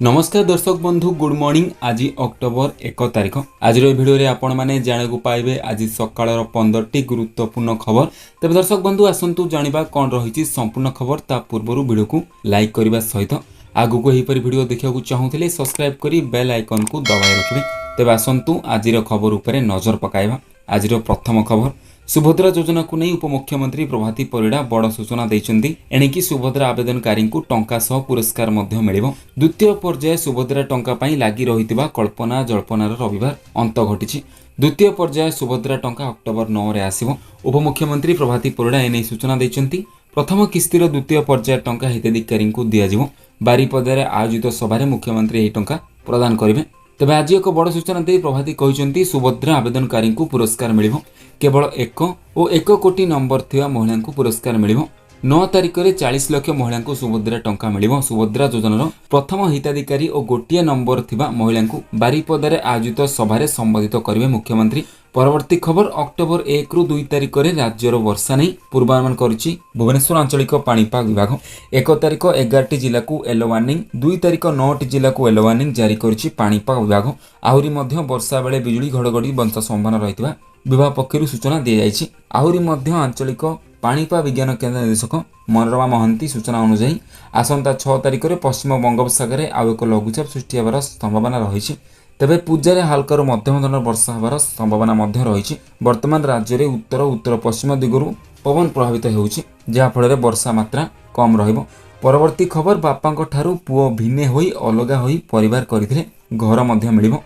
नमस्कार दर्शक बंधु गुड मॉर्निंग। आज अक्टोबर 1 तारिख आज भिडियो रे आपण माने जाने पाइबे आज सकाळ 15टी गुरुत्वपूर्ण खबर। तेज दर्शक बंधु आसंतु जानिबा कौन रही संपूर्ण खबर ता पूर्व वीडियो को लाइक करने सहित आगु को यहीपरि वीडियो देखा चाहूले सब्सक्राइब करी बेल आइकन को दबाई रखिए। तेज आसंतु आज खबर उपरे नजर पकाइबा। आज प्रथम खबर सुभद्रा योजना को नहीं उपमुख्यमंत्री प्रभाती परिड़ा बड़ सूचना देइछन्ती। एणिकी सुभद्रा आवेदनकारी को टंका सह पुरस्कार मिलिबो। द्वितीय पर्याय सुभद्रा टंका पाई लागी रहितिबा कल्पना जल्पनार रविवार अंत घटिछि। द्वितीय पर्याय सुभद्रा टंका अक्टोबर 9 रे आसिबो। उपमुख्यमंत्री प्रभाती परिड़ा एने सूचना देइछन्ती। प्रथम किस्तीर द्वितीय पर्याय टंका हिताधिकारी को दियाजिबो। बारिपदारे आयोजित सभारे मुख्यमंत्री एही टंका प्रदान करिवे। तेज आज एक बड़ सूचना दे प्रभाती कहते सुभद्रा आवेदनकारी को पुरस्कार मिल केवल 1 कोटी नंबर थिया महिला को पुरस्कार मिल 9 तारिख में 40 लाख महिला को सुभद्रा टंका मिल। सुभद्रा योजनार प्रथम हिताधिकारी और गोटे नंबर थिबा महिला को बारिपदारे आयोजित सभारे संबोधित करेंगे मुख्यमंत्री। परवर्ती खबर अक्टोबर 1 रु 2 तारिख में राज्यर वर्षा नहीं पूर्वानुमान करिछि भुवनेश्वर आंचलिक पाणीपाग विभाग। 1 तारिख 11टी जिला को येलो वार्निंग, 2 तारिख 9टी जिला को येलो वार्निंग जारी करिछि पाणीपाग विभाग। आहुरी मध्य वर्षा बेले बिजुली घड़घड़ी बंश संभावना रहितबा विभाग पक्षरु सूचना दिया जायछि। आहुरी मध्य आंचलिक पाणीपाग विज्ञान केन्द्र निर्देशक मनोरमा महांती सूचना अनुसार आसंता 6 तारिख में पश्चिम बंगोपसागर आउ एक लघुचाप सृष्टि होबार संभावना रही। तेबे पूजारे हालकार मध्यम धरण वर्षा होबार संभावना रही। वर्तमान राज्य में उत्तर उत्तर पश्चिम दिगरु पवन प्रभावित होउछि जहाँफल वर्षा मात्रा कम रहिबो। परवर्ती खबर बापा ठारू पुओ भिन्ने होई अलगा होई परिवार करथिले घर मध्य मिलिबो।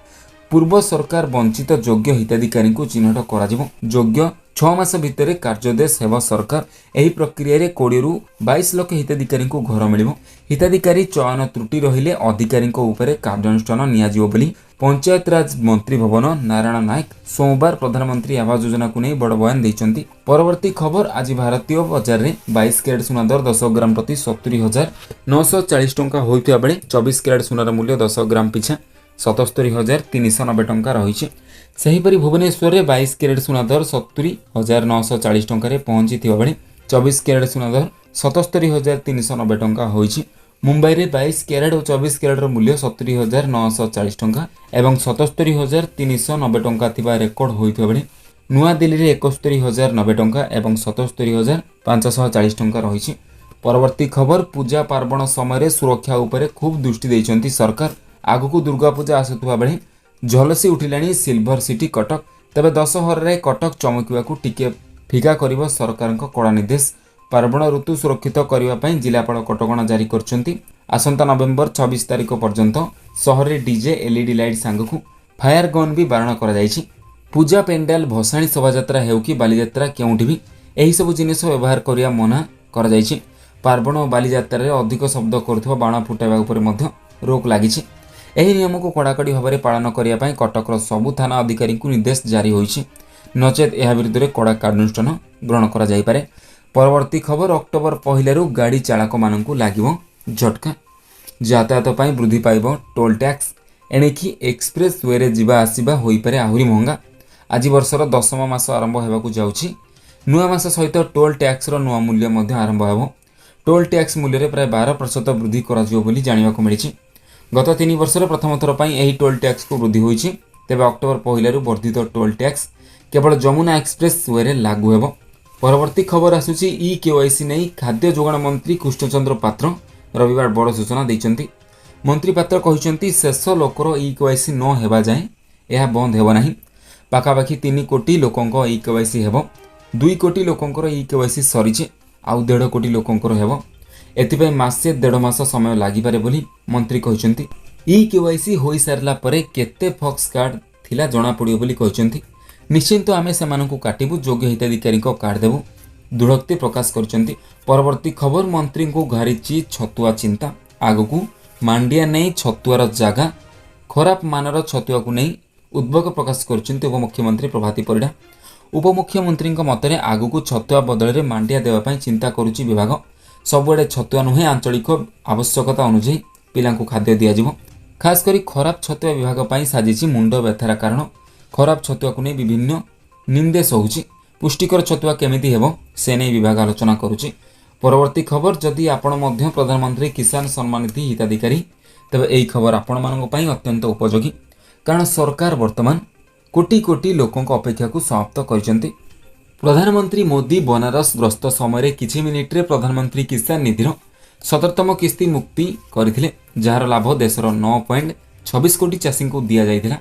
पूर्व सरकार वंचित योग्य हिताधिकारी को चिन्हट करा योग्य 6 मास भितर कार्यादेश हेब सरकार। एही प्रक्रिया रे 20 रु 22 लाख हिताधिकारी को घर मिलिबो। हिताधिकारी चयन त्रुटि रहिले अधिकारी उपरे कार्यानुष्ठान नियाजिबो बोली पंचायत राज मंत्री भवन नारायण नायक सोमवार प्रधानमंत्री आवास योजना को नहीं बड़ बयान देइछन्ती। परवर्ती खबर आज भारतीय बाजार में 22 कैरेट सुना दर 10 ग्राम प्रति 70,940 टंका होइतिबा बेले 24 कैरेट सुनार मूल्य 10 ग्राम पिछा 77,390 टंका रही। सेहीपरि भुवनेश्वर में 22 कैरेट सुना दर 70,940 टंका पहुंची बेले 24 कैरेट सुना दर 77,390 टंका होइछि। मुंबई में 22 कैरेट और 24 कैरेट मूल्य 70,940 टंका एवं 77,390 टंका थिबा रेकर्ड होइथिबा बेले नुआ दिल्ली में 71,090 टंका एवं 77,540 टंका रही। परवर्ती खबर पूजा पार्वण समय सुरक्षा उपरे खूब दृष्टि देइछन्ती सरकार। आगु दुर्गा पूजा आसुवा बेले झलसी उठिलाणी सिल्वर सिटी कटक। तेबे दशहरा रे कटक चमकिबा टिके फिका करिबो सरकार कड़ा निर्देश। पार्वण ऋतु सुरक्षित करने जिलापाल कटकणा जारी करछन्ती। आसंता नवेम्बर 26 तारिख पर्यंत सहर में डीजे एलईडी लाइट सांग को फायर गन भी बारण करा जायछि। पूजा पेंडाल भसाणी शोभायात्रा हेउ कि बालीयात्रा केउठी भी एही सब जिनिस व्यवहार करिया मना करा जायछि। पार्वण और बालीयात्रा रे अधिक शब्द करुवा बाण फुटाइबा उपर मध्य रोक लागिछि। एही नियम को कड़ाकड़ी भाव में पालन करने कटकर सबु थाना अधिकारी को निर्देश जारी होइछि। नचेत यह विरुद्ध में कड़ा कार्यानुष्ठान ग्रहण करा जाय पारे। परवर्ती खबर अक्टोबर 1 रु गाड़ी चालक मानकु लागिबो झटका। यातायात पाई वृद्धि पाइबो टोल टैक्स। एणिकी एक्सप्रेस वे रे जिबा आसिबा होई पारे आहुरी महंगा। आज वर्षर 10म मास आरंभ हेबाकु जाउछि। नुआ मास सहित टोल टैक्स रो नुआ मूल्य मध्य आरंभ हेबो। टोल टैक्स मूल्य रे प्राय 12% वृद्धि करा जिवो बोली जानिबाकु मिलिछि। गत 3 वर्षर प्रथम थर पाई एही टोल टैक्स को वृद्धि होइछि। तेबे अक्टोबर 1 रु वर्धित टोल टैक्स केवल जमुना एक्सप्रेस वे रे लागू हेबो। परवर्ती खबर आसुची ई केवाईसी नहीं खाद्य जोगाण मंत्री कृष्णचंद्र पात्र रविवार बड़ सूचना देइछन्ती। मंत्री पात्र कहिसन्ती शेष लोकर ई केवाईसी न हेबा जाए यह बंद हेबो नाही। पाखापाखि 3 कोटी लोकंक ई केवाईसी हेबो। 2 कोटी लोकंकर ई केवाईसी सरीचे आउ 1.5 कोटी लोकंकर हेबो। एथिपई मासे 1.5 मास समय लागि पारे बोली मंत्री कहिसन्ती। ई केवाईसी होई सारला परे केते फॉक्स कार्ड थिला जणा पड़ियो बोली कहिसन्ती। निश्चिंत आमे सेमानकु काटिबु योग्य हिताधिकारी को कार्ड देबु दृढ़ोक्ति प्रकाश करछन्ती। परवर्ती खबर मंत्री को घारिची छतुआ चिंता। आगकू मांडिया नहीं छतुआर जागा खराब मानर छतुआ को नहीं उद्वेग प्रकाश करछन्ती उपमुख्यमंत्री प्रभाती परिड़ा। उपमुख्यमंत्री मतरे आगकू छतुआ बदल में मांडिया देवाई चिंता करुच्ची विभाग। सबुआडे छतुआ नुहे आंचलिक आवश्यकता अनुसार पिलांकु खाद्य दियाजिबो। खास करी खराब छतुआ विभाग पाई साजिची मुंड व्यथार कारण। खराब छतुआ को नहीं विभिन्न निर्देश होउची। पुष्टिकर छतुआ केमिति हेबो से नहीं विभाग आलोचना करुची। परवर्ती खबर जदि आपण मध्य प्रधानमंत्री किसान सम्मान निधि हिताधिकारी ତେବେ ଏହି ଖବର ଆପଣମାନଙ୍କ ପାଇଁ ଅତ୍ୟନ୍ତ ଉପଯୋଗୀ, କାରଣ ସରକାର ବର୍ତ୍ତମାନ କୋଟି କୋଟି ଲୋକଙ୍କ ଅପେକ୍ଷାକୁ ସମାପ୍ତ କରିଛନ୍ତି। ପ୍ରଧାନମନ୍ତ୍ରୀ ମୋଦି ବନାରସ ଗସ୍ତ ସମୟରେ କିଛି ମିନିଟ୍ରେ ପ୍ରଧାନମନ୍ତ୍ରୀ କିଷାନ ନିଧିର 17ତମ କିସ୍ତି ମୁକ୍ତି କରିଥିଲେ, ଯାହାର ଲାଭ ଦେଶର 9.26 କୋଟି ଚାଷୀଙ୍କୁ ଦିଆଯାଇଥିଲା।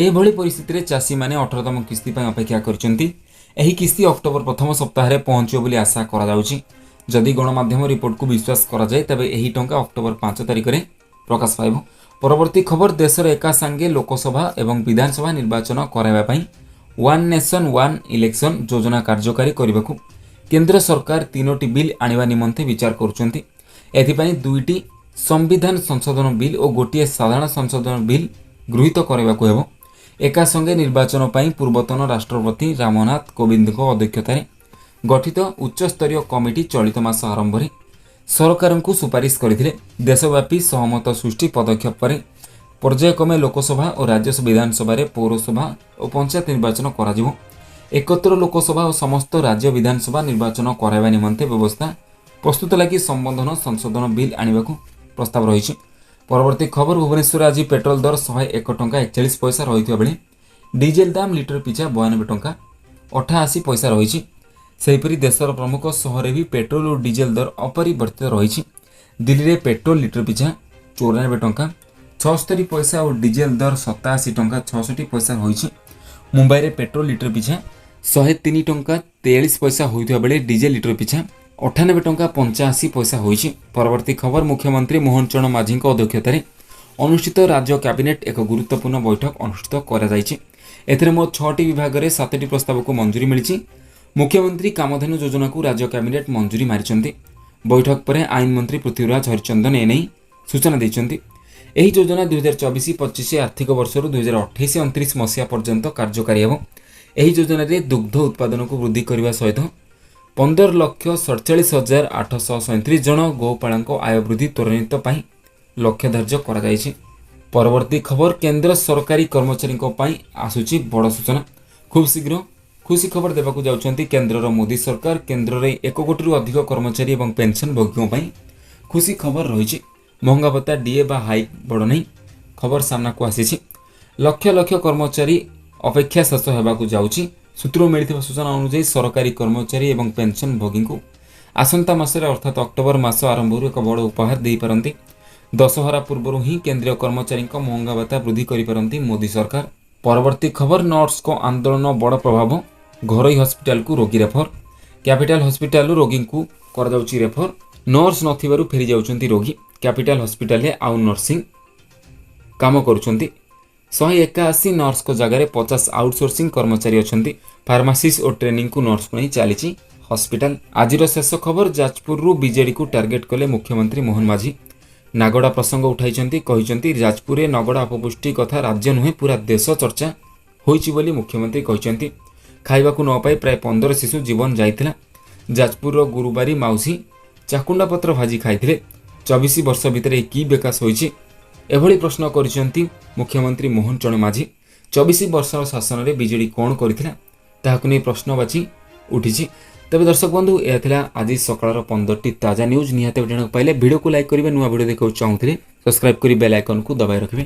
ଏହିଭଳି ପରିସ୍ଥିତିରେ ଚାଷୀମାନେ 18ତମ କିସ୍ତି ପାଇଁ ଅପେକ୍ଷା କରିଛନ୍ତି। ଏହି କିସ୍ତି ଅକ୍ଟୋବର ପ୍ରଥମ ସପ୍ତାହରେ ପହଞ୍ଚିବ ବୋଲି ଆଶା କରାଯାଉଛି। ଯଦି ଗଣମାଧ୍ୟମ ରିପୋର୍ଟକୁ ବିଶ୍ୱାସ କରାଯାଏ, ତେବେ ଏହି ଟଙ୍କା ଅକ୍ଟୋବର 5 ତାରିଖରେ ପ୍ରକାଶ ପାଇବ। ପରବର୍ତ୍ତୀ ଖବର, ଦେଶର ଏକା ସାଙ୍ଗେ ଲୋକସଭା ଏବଂ ବିଧାନସଭା ନିର୍ବାଚନ କରାଇବା ପାଇଁ ୱାନ୍ ନେସନ୍ ୱାନ୍ ଇଲେକ୍ସନ୍ ଯୋଜନା କାର୍ଯ୍ୟକାରୀ କରିବାକୁ କେନ୍ଦ୍ର ସରକାର 3ଟି ବିଲ୍ ଆଣିବା ନିମନ୍ତେ ବିଚାର କରୁଛନ୍ତି। ଏଥିପାଇଁ 2ଟି ସମ୍ବିଧାନ ସଂଶୋଧନ ବିଲ୍ ଓ ଗୋଟିଏ ସାଧାରଣ ସଂଶୋଧନ ବିଲ୍ ଗୃହୀତ କରାଇବାକୁ ହେବ। ଏକା ସଙ୍ଗେ ନିର୍ବାଚନ ପାଇଁ ପୂର୍ବତନ ରାଷ୍ଟ୍ରପତି ରାମନାଥ କୋବିନ୍ଦଙ୍କ ଅଧ୍ୟକ୍ଷତାରେ ଗଠିତ ଉଚ୍ଚସ୍ତରୀୟ କମିଟି ଚଳିତ ମାସ ଆରମ୍ଭରେ ସରକାରଙ୍କୁ ସୁପାରିଶ କରିଥିଲେ। ଦେଶବ୍ୟାପୀ ସହମତ ସୃଷ୍ଟି ପଦକ୍ଷେପ ପରେ ପର୍ଯ୍ୟାୟକ୍ରମେ ଲୋକସଭା ଓ ରାଜ୍ୟ ବିଧାନସଭାରେ ପୌରସଭା ଓ ପଞ୍ଚାୟତ ନିର୍ବାଚନ କରାଯିବ। ଏକତ୍ର ଲୋକସଭା ଓ ସମସ୍ତ ରାଜ୍ୟ ବିଧାନସଭା ନିର୍ବାଚନ କରାଇବା ନିମନ୍ତେ ବ୍ୟବସ୍ଥା ପ୍ରସ୍ତୁତ ଲାଗି ସମ୍ବୋଧନ ସଂଶୋଧନ ବିଲ୍ ଆଣିବାକୁ ପ୍ରସ୍ତାବ ରହିଛି। ପରବର୍ତ୍ତୀ ଖବର, ଭୁବନେଶ୍ୱରରେ ଆଜି ପେଟ୍ରୋଲ ଦର 101 ଟଙ୍କା 41 ପଇସା ରହିଥିବା ବେଳେ ଡିଜେଲ ଦାମ ଲିଟର ପିଛା 92 ଟଙ୍କା 88 ପଇସା ରହିଛି। ସେହିପରି ଦେଶର ପ୍ରମୁଖ ସହରରେ ବି ପେଟ୍ରୋଲ ଓ ଡିଜେଲ ଦର ଅପରିବର୍ତ୍ତିତ ରହିଛି। ଦିଲ୍ଲୀରେ ପେଟ୍ରୋଲ ଲିଟର ପିଛା 94 ଟଙ୍କା 76 ପଇସା ଓ ଡିଜେଲ ଦର 87 ଟଙ୍କା 66 ପଇସା ରହିଛି। ମୁମ୍ବାଇରେ ପେଟ୍ରୋଲ ଲିଟର ପିଛା 103 ଟଙ୍କା 43 ପଇସା ହୋଇଥିବା ବେଳେ ଡିଜେଲ ଲିଟର ପିଛା 98 ଟଙ୍କା 85 ପଇସା ହୋଇଛି। ପରବର୍ତ୍ତୀ ଖବର, ମୁଖ୍ୟମନ୍ତ୍ରୀ ମୋହନ ଚରଣ ମାଝୀଙ୍କ ଅଧ୍ୟକ୍ଷତାରେ ଅନୁଷ୍ଠିତ ରାଜ୍ୟ କ୍ୟାବିନେଟ୍ ଏକ ଗୁରୁତ୍ୱପୂର୍ଣ୍ଣ ବୈଠକ ଅନୁଷ୍ଠିତ କରାଯାଇଛି। ଏଥିରେ ମୋଟ 6ଟି ବିଭାଗରେ 7ଟି ପ୍ରସ୍ତାବକୁ ମଞ୍ଜୁରୀ ମିଳିଛି। ମୁଖ୍ୟମନ୍ତ୍ରୀ କାମଧେନୁ ଯୋଜନାକୁ ରାଜ୍ୟ କ୍ୟାବିନେଟ୍ ମଞ୍ଜୁରୀ ମାରିଛନ୍ତି। ବୈଠକ ପରେ ଆଇନ ମନ୍ତ୍ରୀ ପୃଥ୍ୱୀରାଜ ହରିଚନ୍ଦନ ଏନେଇ ସୂଚନା ଦେଇଛନ୍ତି। ଏହି ଯୋଜନା 2024-25 ଆର୍ଥିକ ବର୍ଷରୁ 2028-29 ମସିହା ପର୍ଯ୍ୟନ୍ତ କାର୍ଯ୍ୟକାରୀ ହେବ। ଏହି ଯୋଜନାରେ ଦୁଗ୍ଧ ଉତ୍ପାଦନକୁ ବୃଦ୍ଧି କରିବା ସହିତ 15,47,837 ଜଣ ଗୋପାଳଙ୍କ ଆୟ ବୃଦ୍ଧି ତ୍ୱରାନ୍ୱିତ ପାଇଁ ଲକ୍ଷ୍ୟ ଧାର୍ଯ୍ୟ କରାଯାଇଛି। ପରବର୍ତ୍ତୀ ଖବର, କେନ୍ଦ୍ର ସରକାରୀ କର୍ମଚାରୀଙ୍କ ପାଇଁ ଆସୁଛି ବଡ଼ ସୂଚନା। ଖୁବ୍ ଶୀଘ୍ର ଖୁସି ଖବର ଦେବାକୁ ଯାଉଛନ୍ତି କେନ୍ଦ୍ରର ମୋଦି ସରକାର। କେନ୍ଦ୍ରରେ 1 କୋଟିରୁ ଅଧିକ କର୍ମଚାରୀ ଏବଂ ପେନ୍ସନ୍ ଭୋଗୀଙ୍କ ପାଇଁ ଖୁସି ଖବର ରହିଛି। ମହଙ୍ଗା ଭତ୍ତା ଡିଏ ବା ହାଇକ୍ ବଡ଼ ନେଇ ଖବର ସାମ୍ନାକୁ ଆସିଛି। ଲକ୍ଷ ଲକ୍ଷ କର୍ମଚାରୀ ଅପେକ୍ଷା ଶେଷ ହେବାକୁ ଯାଉଛି। ସୂତ୍ରରୁ ମିଳିଥିବା ସୂଚନା ଅନୁଯାୟୀ ସରକାରୀ କର୍ମଚାରୀ ଏବଂ ପେନ୍ସନ୍ ଭୋଗୀଙ୍କୁ ଆସନ୍ତା ମାସରେ ଅର୍ଥାତ୍ ଅକ୍ଟୋବର ମାସ ଆରମ୍ଭରୁ ଏକ ବଡ଼ ଉପହାର ଦେଇପାରନ୍ତି। ଦଶହରା ପୂର୍ବରୁ ହିଁ କେନ୍ଦ୍ରୀୟ କର୍ମଚାରୀଙ୍କ ମହଙ୍ଗା ଭତ୍ତା ବୃଦ୍ଧି କରିପାରନ୍ତି ମୋଦି ସରକାର। ପରବର୍ତ୍ତୀ ଖବର, ନର୍ସଙ୍କ ଆନ୍ଦୋଳନ ବଡ଼ ପ୍ରଭାବ, ଘରୋଇ ହସ୍ପିଟାଲକୁ ରୋଗୀ ରେଫର। କ୍ୟାପିଟାଲ ହସ୍ପିଟାଲରୁ ରୋଗୀଙ୍କୁ କରାଯାଉଛି ରେଫର। ନର୍ସ ନଥିବାରୁ ଫେରି ଯାଉଛନ୍ତି ରୋଗୀ। କ୍ୟାପିଟାଲ ହସ୍ପିଟାଲରେ ଆଉ ନର୍ସିଂ କାମ କରୁଛନ୍ତି। 181 ନର୍ସଙ୍କ ଜାଗାରେ 50 ଆଉଟସୋର୍ସିଂ କର୍ମଚାରୀ ଅଛନ୍ତି। ଫାର୍ମାସିଷ୍ଟ ଓ ଟ୍ରେନିଂକୁ ନର୍ସକୁ ନେଇ ଚାଲିଛି ହସ୍ପିଟାଲ। ଆଜିର ଶେଷ ଖବର, ଯାଜପୁରରୁ ବିଜେଡିକୁ ଟାର୍ଗେଟ କଲେ ମୁଖ୍ୟମନ୍ତ୍ରୀ ମୋହନ ମାଝୀ। ନାଗଡ଼ା ପ୍ରସଙ୍ଗ ଉଠାଇଛନ୍ତି। କହିଛନ୍ତି ଯାଜପୁରରେ ନଗଡ଼ା ଅପପୁଷ୍ଟି କଥା ରାଜ୍ୟ ନୁହେଁ ପୁରା ଦେଶ ଚର୍ଚ୍ଚା ହୋଇଛି ବୋଲି ମୁଖ୍ୟମନ୍ତ୍ରୀ କହିଛନ୍ତି। ଖାଇବାକୁ ନ ପାଇ ପ୍ରାୟ 15 ଶିଶୁ ଜୀବନ ଯାଇଥିଲା। ଯାଜପୁରର ଗୁରୁବାରୀ ମାଉସୀ ଚାକୁଣ୍ଡା ପତ୍ର ଭାଜି ଖାଇଥିଲେ। 24 ବର୍ଷ ଭିତରେ କି ବିକାଶ ହୋଇଛି? ଏଭଳି ପ୍ରଶ୍ନ କରିଛନ୍ତି ମୁଖ୍ୟମନ୍ତ୍ରୀ ମୋହନ ଚରଣ ମାଝୀ। 24 ବର୍ଷର ଶାସନରେ ବିଜେଡି କ'ଣ କରିଥିଲା ତାହାକୁ ନେଇ ପ୍ରଶ୍ନବାଚୀ ଉଠିଛି। ତେବେ ଦର୍ଶକ ବନ୍ଧୁ, ଏହା ଥିଲା ଆଜି ସକାଳର 15ଟି ତାଜା ନ୍ୟୁଜ୍। ନିହାତି ଜାଣିବାକୁ ପାଇଲେ ଭିଡ଼ିଓକୁ ଲାଇକ୍ କରିବେ। ନୂଆ ଭିଡ଼ିଓ ଦେଖିବାକୁ ଚାହୁଁଥିଲେ ସବସ୍କ୍ରାଇବ୍ କରି ବେଲ୍ ଆଇକନ୍କୁ ଦବାଇ ରଖିବେ।